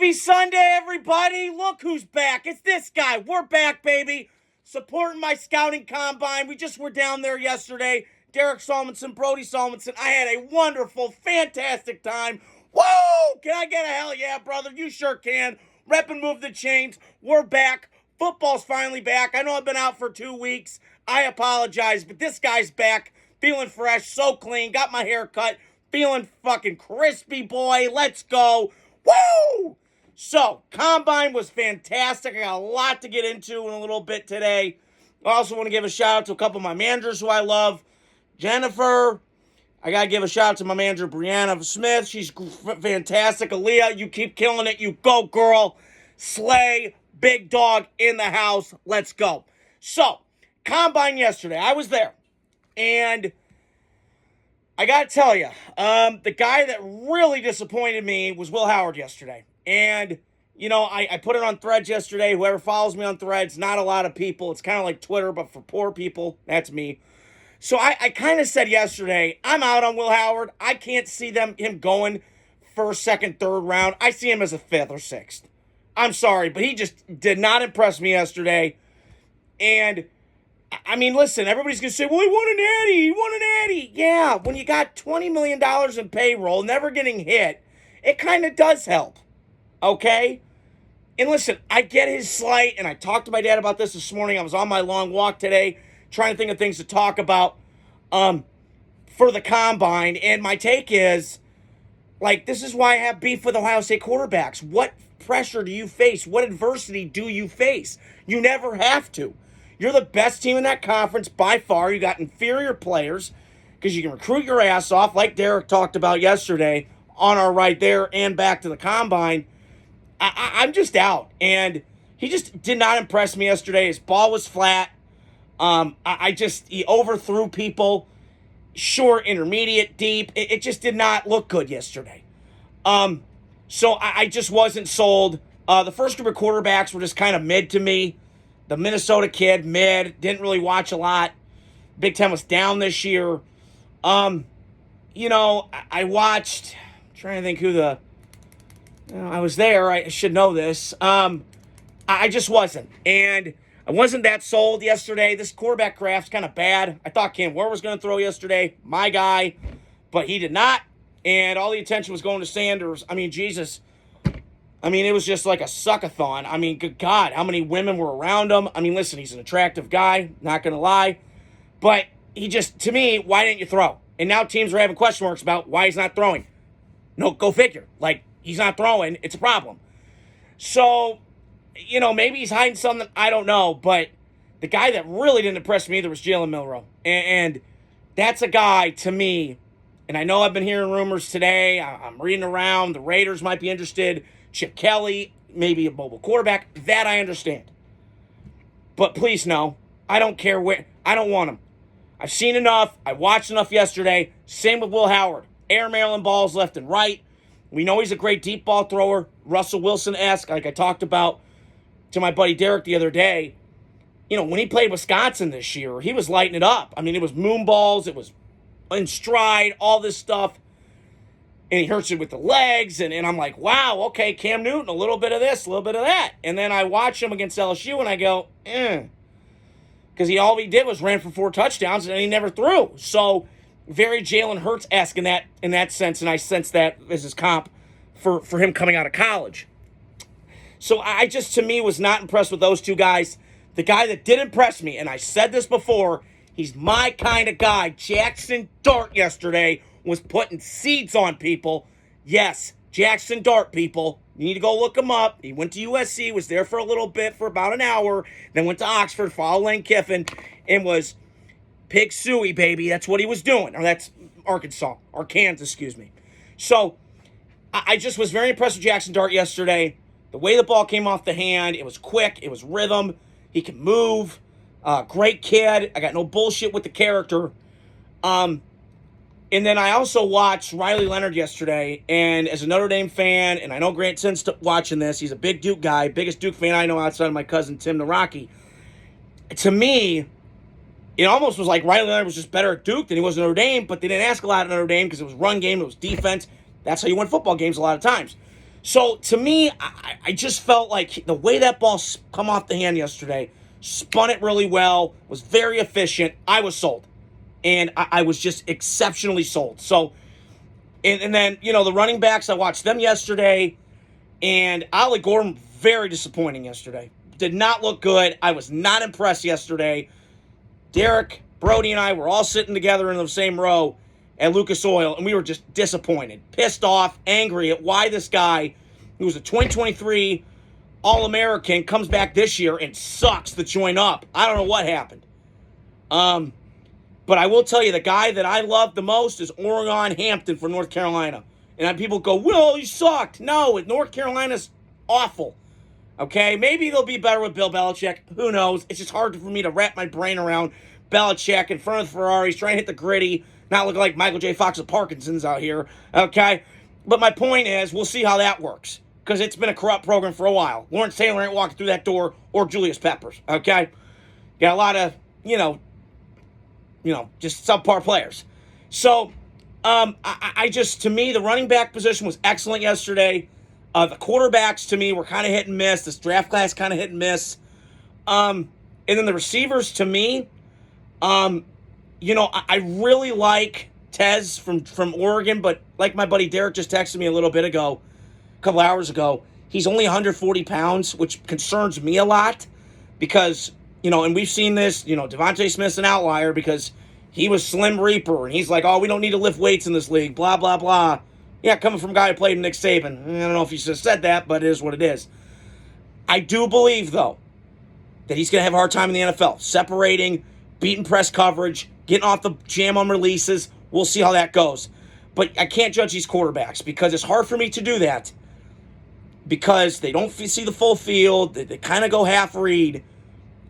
Happy Sunday, everybody. Look who's back. It's this guy. We're back, baby. Supporting my scouting combine. We just were down there yesterday. Derek Solmonson, Brody Solmonson. I had a wonderful, fantastic time. Woo! Can I get a hell yeah, brother? You sure can. Rep and move the chains. We're back. Football's finally back. I know I've been out for 2 weeks. I apologize, but this guy's back. Feeling fresh, so clean. Got my hair cut. Feeling fucking crispy, boy. Let's go. Woo! So, Combine was fantastic. I got a lot to get into in a little bit today. I also want to give a shout out to a couple of my managers who I love. Jennifer. I got to give a shout out to my manager, Brianna Smith. She's fantastic. Aaliyah, you keep killing it. You go, girl. Slay. Big dog in the house. Let's go. So, Combine yesterday. I was there. And I got to tell you, the guy that really disappointed me was Will Howard yesterday. And, you know, I put it on Threads yesterday. Whoever follows me on Threads, not a lot of people. It's kind of like Twitter, but for poor people, that's me. So I kind of said yesterday, I'm out on Will Howard. I can't see him going first, second, third round. I see him as a fifth or sixth. I'm sorry, but he just did not impress me yesterday. And I mean, listen, everybody's going to say, well, he won an Addy. Yeah, when you got $20 million in payroll, never getting hit, it kind of does help, okay? And listen, I get his slight, and I talked to my dad about this morning. I was on my long walk today, trying to think of things to talk about for the Combine, and my take is, like, this is why I have beef with Ohio State quarterbacks. What pressure do you face? What adversity do you face? You never have to. You're the best team in that conference by far. You got inferior players because you can recruit your ass off, like Derek talked about yesterday on our right there and back to the Combine. I'm just out. And he just did not impress me yesterday. His ball was flat. He overthrew people. Short, intermediate, deep. It just did not look good yesterday. So I just wasn't sold. The first group of quarterbacks were just kind of mid to me. The Minnesota kid, mid, didn't really watch a lot. Big Ten was down this year. You know, I watched, I'm trying to think who I was there, I should know this. I just wasn't. And I wasn't that sold yesterday. This quarterback craft's kind of bad. I thought Cam Ware was going to throw yesterday, my guy, but he did not. And all the attention was going to Sanders. I mean, Jesus. I mean, it was just like a suckathon. I mean, good God, how many women were around him? I mean, listen, he's an attractive guy, not going to lie. But he just, to me, why didn't you throw? And now teams are having question marks about why he's not throwing. No, go figure. Like, he's not throwing. It's a problem. So, you know, maybe he's hiding something. I don't know. But the guy that really didn't impress me either was Jalen Milroe. And that's a guy, to me, and I know I've been hearing rumors today. I'm reading around. The Raiders might be interested. Chip Kelly, maybe a mobile quarterback. That I understand. But please, no. I don't care where. I don't want him. I've seen enough. I watched enough yesterday. Same with Will Howard. Air Maryland balls left and right. We know he's a great deep ball thrower. Russell Wilson-esque, like I talked about to my buddy Derek the other day. You know, when he played Wisconsin this year, he was lighting it up. I mean, it was moon balls. It was in stride, all this stuff. And he hurts it with the legs, and I'm like, wow, okay, Cam Newton, a little bit of this, a little bit of that. And then I watch him against LSU, and I go, because all he did was ran for 4 touchdowns, and he never threw. So, very Jalen Hurts-esque in that sense, and I sense that as his comp for him coming out of college. So, I just, to me, was not impressed with those two guys. The guy that did impress me, and I said this before, he's my kind of guy, Jackson Dart yesterday, was putting seeds on people. Yes, Jackson Dart, people. You need to go look him up. He went to USC, was there for a little bit, for about an hour, then went to Oxford, followed Lane Kiffin, and was pig suey, baby. That's what he was doing. Or that's Kansas, excuse me. So, I just was very impressed with Jackson Dart yesterday. The way the ball came off the hand, it was quick, it was rhythm. He can move. Great kid. I got no bullshit with the character. And then I also watched Riley Leonard yesterday, and as a Notre Dame fan, and I know Grant Sin's watching this, he's a big Duke guy, biggest Duke fan I know outside of my cousin Tim the Rocky. To me, it almost was like Riley Leonard was just better at Duke than he was at Notre Dame, but they didn't ask a lot at Notre Dame because it was run game, it was defense. That's how you win football games a lot of times. So to me, I just felt like the way that ball come off the hand yesterday, spun it really well, was very efficient. I was sold. And I was just exceptionally sold. So, and then, the running backs, I watched them yesterday. And Ollie Gordon, very disappointing yesterday. Did not look good. I was not impressed yesterday. Derek, Brody, and I were all sitting together in the same row at Lucas Oil, and we were just disappointed, pissed off, angry at why this guy, who was a 2023 All-American, comes back this year and sucks the joint up. I don't know what happened. But I will tell you, the guy that I love the most is Oregon Hampton from North Carolina. And people go, well, he sucked. No, North Carolina's awful. Okay, maybe they'll be better with Bill Belichick. Who knows? It's just hard for me to wrap my brain around Belichick in front of the Ferraris, trying to hit the gritty, not look like Michael J. Fox of Parkinson's out here. Okay, but my point is, we'll see how that works, because it's been a corrupt program for a while. Lawrence Taylor ain't walking through that door, or Julius Peppers. Okay, got a lot of just subpar players. So, I just, to me, the running back position was excellent yesterday. The quarterbacks, to me, were kind of hit and miss. This draft class kind of hit and miss. And then the receivers, to me, I really like Tez from Oregon, but like my buddy Derek just texted me a couple hours ago, he's only 140 pounds, which concerns me a lot because, and we've seen this, Devontae Smith's an outlier because he was Slim Reaper, and he's like, oh, we don't need to lift weights in this league, blah, blah, blah. Yeah, coming from a guy who played with Nick Saban. I don't know if he should have said that, but it is what it is. I do believe, though, that he's going to have a hard time in the NFL, separating, beating press coverage, getting off the jam on releases. We'll see how that goes. But I can't judge these quarterbacks because it's hard for me to do that because they don't see the full field. They kind of go half read.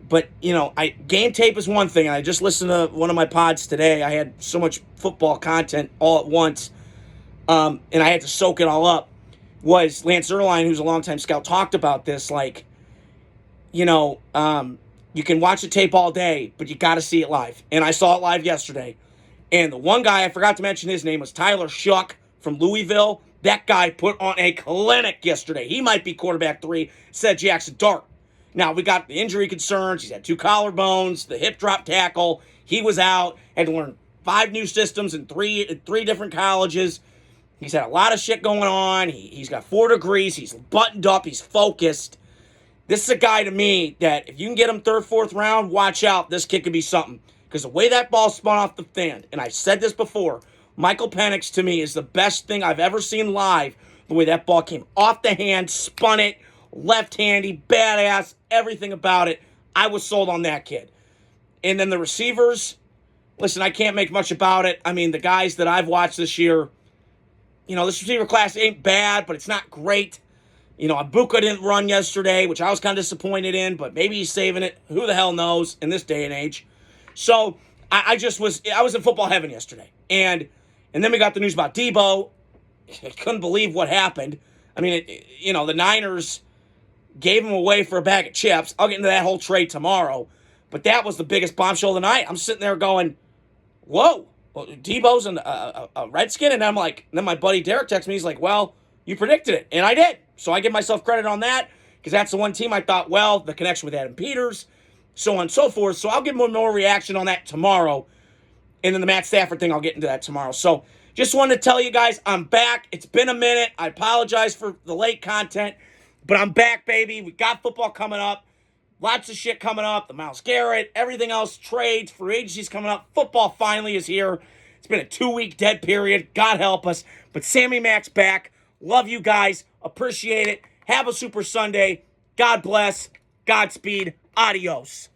But, game tape is one thing. I just listened to one of my pods today. I had so much football content all at once, and I had to soak it all up. Was Lance Zierlein, who's a longtime scout, talked about this, you can watch the tape all day, but you got to see it live. And I saw it live yesterday. And the one guy, I forgot to mention his name, was Tyler Shuck from Louisville. That guy put on a clinic yesterday. He might be quarterback 3, said Jackson Dart. Now, we got the injury concerns. He's had 2 collarbones, the hip drop tackle. He was out, had to learn 5 new systems in three different colleges. He's had a lot of shit going on. He's got 4 degrees. He's buttoned up. He's focused. This is a guy to me that if you can get him 3rd, 4th round, watch out. This kid could be something. Because the way that ball spun off the stand, and I said this before, Michael Penix to me is the best thing I've ever seen live. The way that ball came off the hand, spun it, left-handy, badass, everything about it. I was sold on that kid. And then the receivers, listen, I can't make much about it. I mean, the guys that I've watched this year, this receiver class ain't bad, but it's not great. Abuka didn't run yesterday, which I was kind of disappointed in, but maybe he's saving it. Who the hell knows in this day and age? So I was in football heaven yesterday. And then we got the news about Debo. I couldn't believe what happened. I mean, the Niners gave him away for a bag of chips. I'll get into that whole trade tomorrow. But that was the biggest bombshell of the night. I'm sitting there going, whoa, Debo's a Redskin? And I'm like, and then my buddy Derek texts me. He's like, well, you predicted it. And I did. So I give myself credit on that because that's the one team I thought, well, the connection with Adam Peters, so on and so forth. So I'll give more reaction on that tomorrow. And then the Matt Stafford thing, I'll get into that tomorrow. So just wanted to tell you guys, I'm back. It's been a minute. I apologize for the late content, but I'm back, baby. We got football coming up. Lots of shit coming up. The Myles Garrett, everything else, trades, free agencies coming up. Football finally is here. It's been a 2-week dead period. God help us. But Sammy Mac's back. Love you guys. Appreciate it. Have a super Sunday. God bless. Godspeed. Adios.